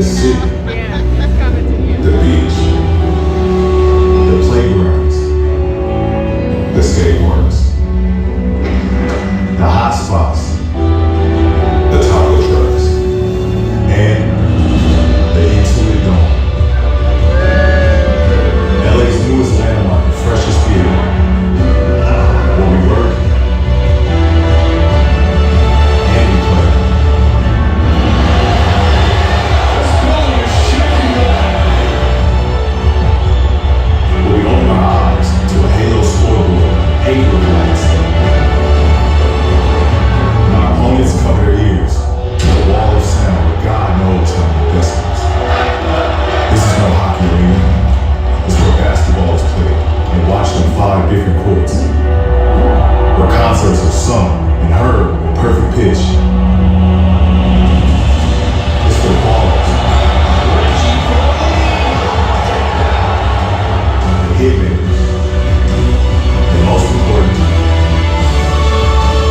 the city, the beach, the playgrounds, the skateboards, the hot spots, the taco trucks, and the Intuit Dome. LA's newest landmark and freshest theater. Where we work and we play. Where we open our eyes to a halo scoreboard, paper lights. And our opponents cover their ears to a wall of sound where God knows how many decibels. This is no hockey arena. It's where basketball is played and watched on 5 different courts. Where concerts are sung and heard with perfect pitch. It's for ballers, the hitmakers, and most importantly,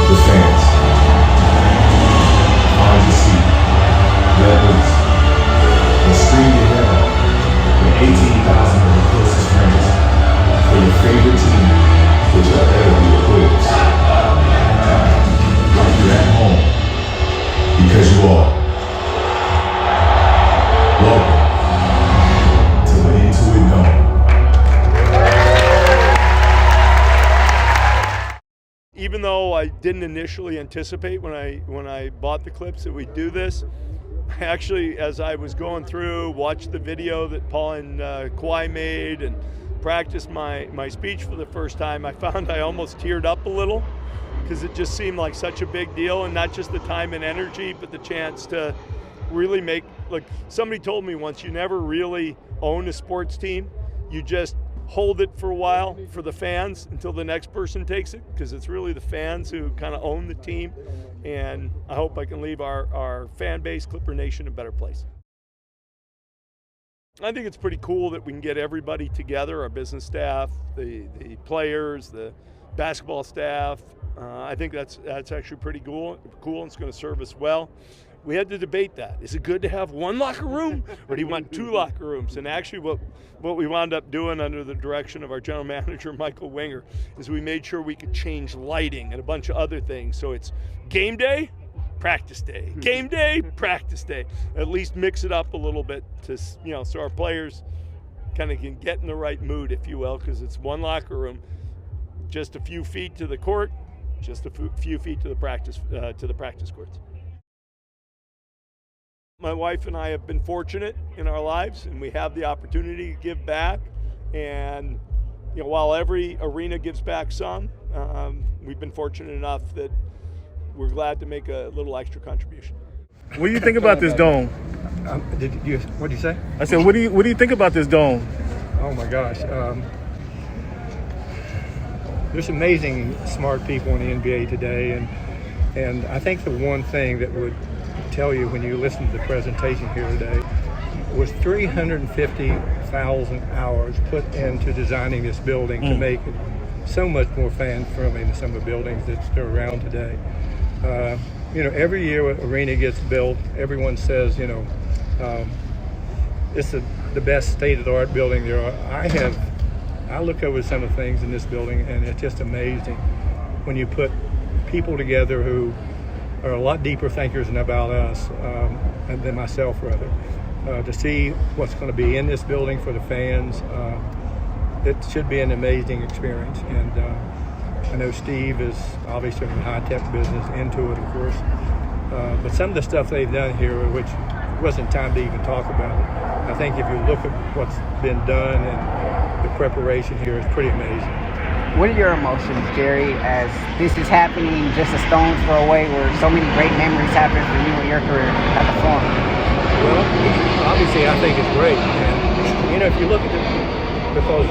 the fans. Find your seat, get loose, and scream your head off with 18,000 of your closest friends for your favorite team, which will ever be the Clippers. Like you're at home, because you are. Welcome to the Intuit Dome. Even though I didn't initially anticipate when I bought the clips that we'd do this, I actually, as I was going through, watched the video that Paul and Kawhi made and practiced my speech for the first time, I found I almost teared up a little because it just seemed like such a big deal, and not just the time and energy, but the chance to really make, like somebody told me once, you never really own a sports team. You just hold it for a while for the fans until the next person takes it, because it's really the fans who kind of own the team. And I hope I can leave our fan base, Clipper Nation, a better place. I think it's pretty cool that we can get everybody together, our business staff, the players, the basketball staff. I think that's actually pretty cool, and it's going to serve us well. We had to debate that. Is it good to have one locker room, or do you want 2 locker rooms? And actually what we wound up doing under the direction of our general manager, Michael Winger, is we made sure we could change lighting and a bunch of other things. So it's game day, practice day, game day, practice day. At least mix it up a little bit to, so our players kind of can get in the right mood, if you will, because it's one locker room, just a few feet to the court, just a few feet to the practice courts. My wife and I have been fortunate in our lives, and we have the opportunity to give back. And while every arena gives back some, we've been fortunate enough that we're glad to make a little extra contribution. What do you think about this dome? What did you say? I said, what do you think about this dome? Oh my gosh. There's amazing smart people in the NBA today, and I think the one thing that would tell you when you listen to the presentation here today was 350,000 hours put into designing this building to make it so much more fan-friendly than some of the buildings that are around today. Every year an arena gets built, everyone says, it's the best state-of-the-art building there are. I look over some of the things in this building, and it's just amazing when you put people together who are a lot deeper thinkers than about us, than myself rather, to see what's going to be in this building for the fans. It should be an amazing experience. And I know Steve is obviously in the high-tech business, Intuit, of course. But some of the stuff they've done here, which wasn't time to even talk about it, I think if you look at what's been done and the preparation here is pretty amazing. What are your emotions, Jerry, as this is happening just a stone's throw away, where so many great memories happen for you in your career at the Forum? Well, obviously I think it's great. And, if you look at because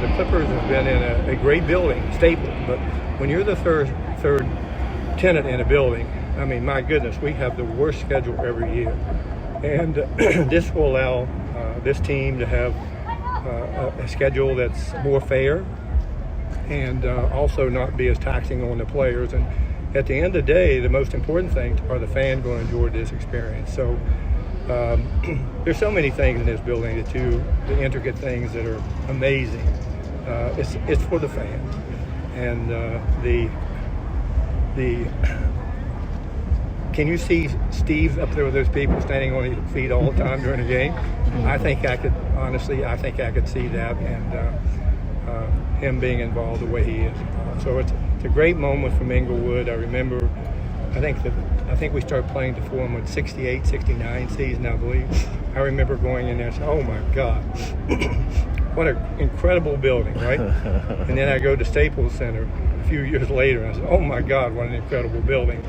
the Clippers have been in a great building, stable, but when you're the third tenant in a building, I mean, my goodness, we have the worst schedule every year. And this will allow this team to have a schedule that's more fair, and also not be as taxing on the players. And at the end of the day, the most important thing are the fans going to enjoy this experience. So there's so many things in this building the intricate things that are amazing. It's for the fans, and can you see Steve up there with those people standing on his feet all the time during a game? I think I could see that, and him being involved the way he is. So it's a great moment from Inglewood. I remember, I think we started playing the Forum with 68, 69 season, I believe. I remember going in there and saying, oh my God, what an incredible building, right? And then I go to Staples Center a few years later and I said, oh my God, what an incredible building.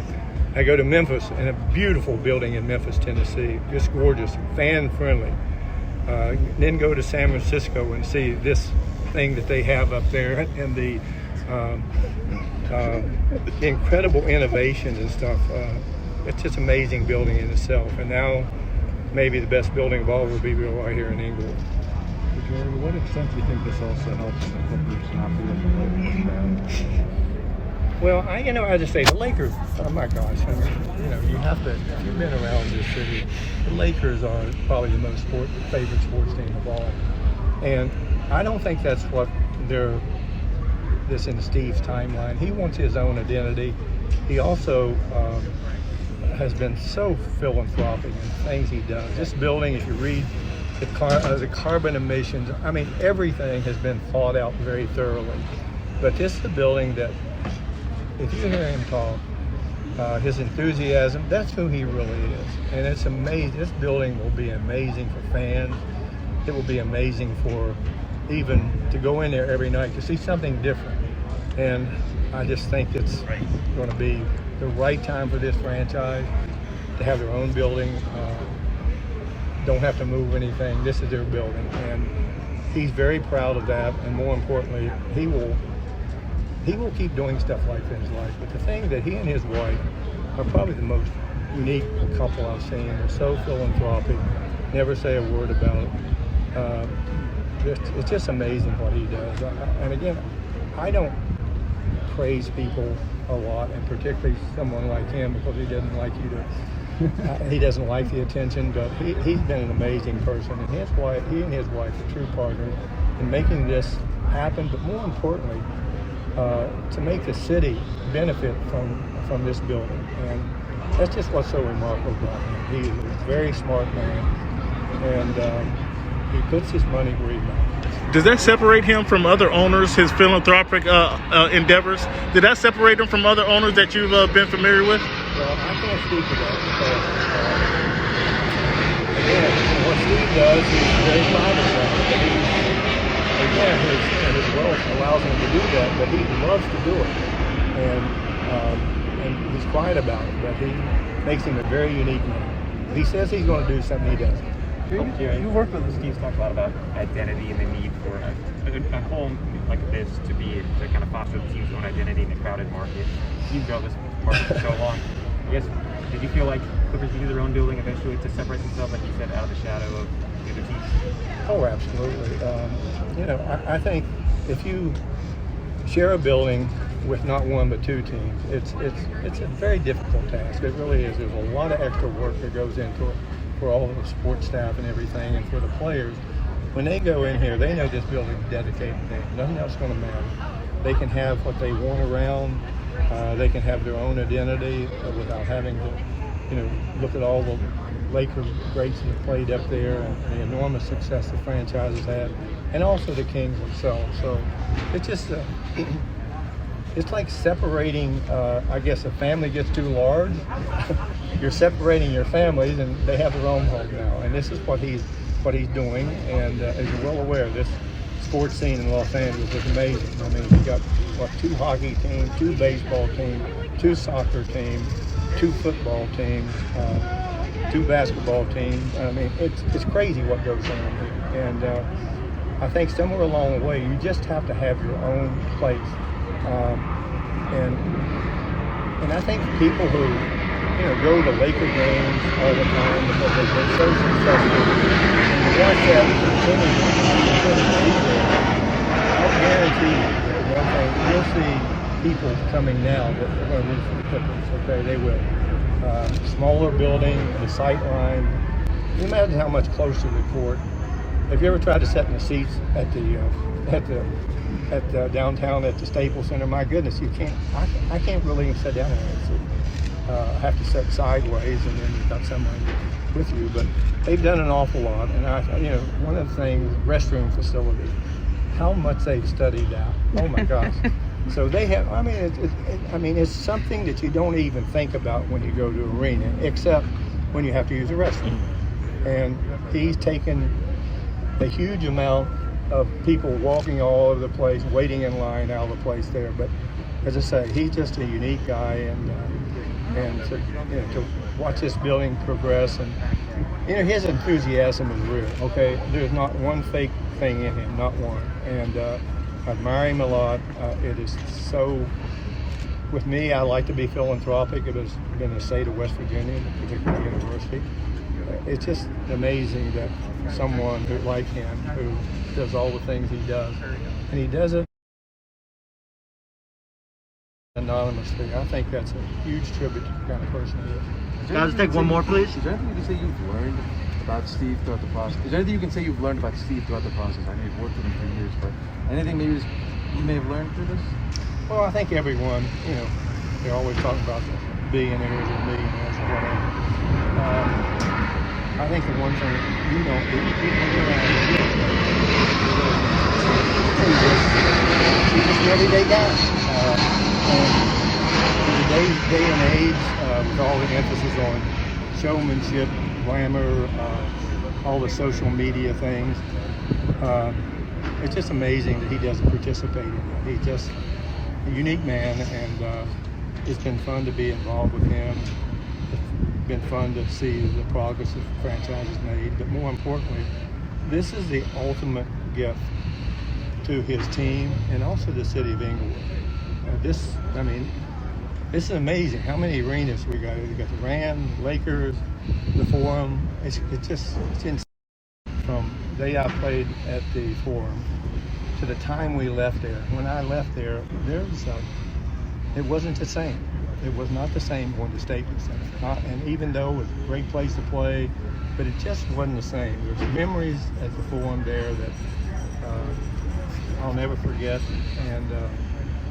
I go to Memphis, and a beautiful building in Memphis, Tennessee, just gorgeous, fan-friendly. Then go to San Francisco and see this thing that they have up there, and the incredible innovations and stuff. It's just an amazing building in itself. And now maybe the best building of all will be right here in Inglewood. Jerry, to what extent do you think this also helps the Clippers not be able to play? Well, I just say the Lakers, oh my gosh, if you've been around this city, the Lakers are probably the most favorite sports team of all. And I don't think that's what this in Steve's timeline. He wants his own identity. He also has been so philanthropic in things he does. This building, if you read the carbon emissions, everything has been thought out very thoroughly. But this is a building that, if you hear him talk, his enthusiasm, that's who he really is. And it's amazing. This building will be amazing for fans. It will be amazing for even to go in there every night to see something different. And I just think it's going to be the right time for this franchise to have their own building. Don't have to move anything. This is their building. And he's very proud of that. And more importantly, he will keep doing stuff like this in his life. But the thing that he and his wife are probably the most unique couple I've seen. They're so philanthropic, never say a word about it. It's just amazing what he does. And again, I don't praise people a lot, and particularly someone like him, because he doesn't like you to. He doesn't like the attention, but he's been an amazing person, and he and his wife are true partners in making this happen. But more importantly, to make the city benefit from this building. And that's just what's so remarkable about him. He's a very smart man, and he puts his money where he matters. Does that separate him from other owners, his philanthropic endeavors? Did that separate him from other owners that you've been familiar with? Well, I can't speak to that because, again, what Steve does, he's very proud of that. Again, his wealth allows him to do that, but he loves to do it. And he's quiet about it, but he makes him a very unique man. If he says he's going to do something, he does. You worked with Steve, talked a lot about identity and the need for a home like this to kind of foster the team's own identity in a crowded market. You've built this market for so long. I guess, did you feel like Clippers could do their own building eventually to separate themselves, like you said, out of the shadow of the other teams? Oh, absolutely. I think if you share a building with not one but two teams, it's a very difficult task. It really is. There's a lot of extra work that goes into it for all of the support staff and everything, and for the players. When they go in here, they know this building is dedicated to them. Nothing else is going to matter. They can have what they want around. They can have their own identity without having to, look at all the Laker greats that have played up there and the enormous success the franchise has had, and also the Kings themselves. So it's just, it's like separating, I guess a family gets too large. You're separating your families, and they have their own home now. And this is what he's doing. And as you're well aware, this sports scene in Los Angeles is amazing. I mean, you got, 2 hockey teams, 2 baseball teams, 2 soccer teams, 2 football teams, 2 basketball teams. I mean, it's crazy what goes on here. And I think somewhere along the way, you just have to have your own place. And I think people who, go to Laker games all the time because they've been so successful, and you watch that continue to be there, I'll guarantee you that one thing, you'll see people coming now that are going to root for the Clippers. Okay, they will. Smaller building, the sight line, you imagine how much closer the court. Have you ever tried to sit in the seats at the downtown at the Staples Center? My goodness, you can't. I can't really even sit down in that seat. I have to sit sideways, and then you've got someone with you. But they've done an awful lot, and one of the things, restroom facility, how much they've studied that. Oh my gosh. So they have. I mean, it's something that you don't even think about when you go to an arena, except when you have to use a restroom. And he's taken a huge amount of people walking all over the place, waiting in line out of the place there. But as I say, he's just a unique guy, and to watch this building progress, and his enthusiasm is real. Okay, there's not one fake thing in him, not one. And I admire him a lot. It is so. With me, I like to be philanthropic. It has been the state of West Virginia, particularly university. It's just amazing that someone like him, who does all the things he does, and he does it anonymously. I think that's a huge tribute to the kind of person he is. Guys, take one more, please. Is there anything you can say you've learned about Steve throughout the process? Is there anything you can say you've learned about Steve throughout the process? I know you've worked with him for years, but anything maybe you may have learned through this? Well, I think everyone, they always talk about the billionaires and millionaires and whatever. I think the one thing you don't do, you just an everyday guy. And in today's day and age, with all the emphasis on showmanship, glamour, all the social media things, it's just amazing that he doesn't participate in that. He's just a unique man, and it's been fun to be involved with him. It's been fun to see the progress that the franchise has made, but more importantly, this is the ultimate gift to his team and also the city of Inglewood. This is amazing how many arenas we got. We got the Rams, Lakers, the Forum. It's insane. From the day I played at the Forum to the time we left there. When I left there, it wasn't the same. It was not the same going to Staples Center. And even though it was a great place to play, but it just wasn't the same. There's memories at the Forum there that I'll never forget. And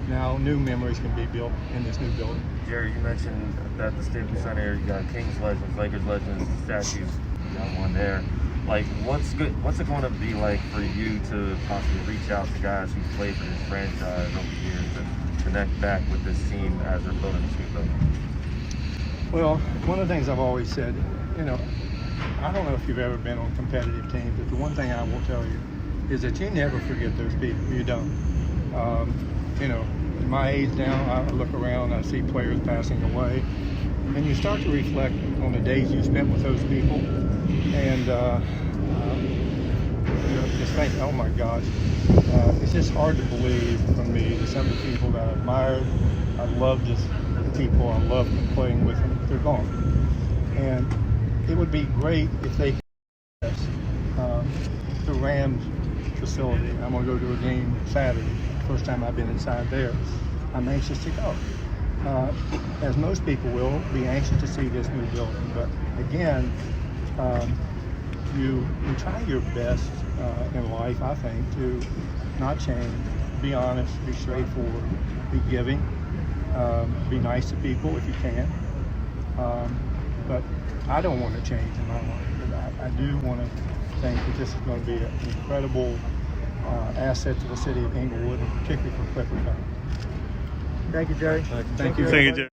now new memories can be built in this new building. Jerry, you mentioned that the Staples Center, you got Kings legends, Lakers legends, statues, you got one there. Like, what's it going to be like for you to possibly reach out to guys who played for this franchise over the years to connect back with this team as they're building this new building? Well, one of the things I've always said, I don't know if you've ever been on competitive teams, but the one thing I will tell you is that you never forget those people. You don't. At my age now, I look around, I see players passing away, and you start to reflect on the days you spent with those people, and just think, oh my gosh, it's just hard to believe for me that some of the people that I admired, I loved the people, I loved playing with them, they're gone. And it would be great if they could the Rams facility. I'm going to go to a game Saturday. First time I've been inside there. I'm anxious to go. As most people will, be anxious to see this new building. But again, you try your best in life, I think, to not change, be honest, be straightforward, be giving, be nice to people if you can. But I don't want to change in my life. But I do want to think that this is going to be an incredible asset to the city of Inglewood, and particularly for Clipper fans. Thank you, Jerry. Thank you. Thank you, Jerry.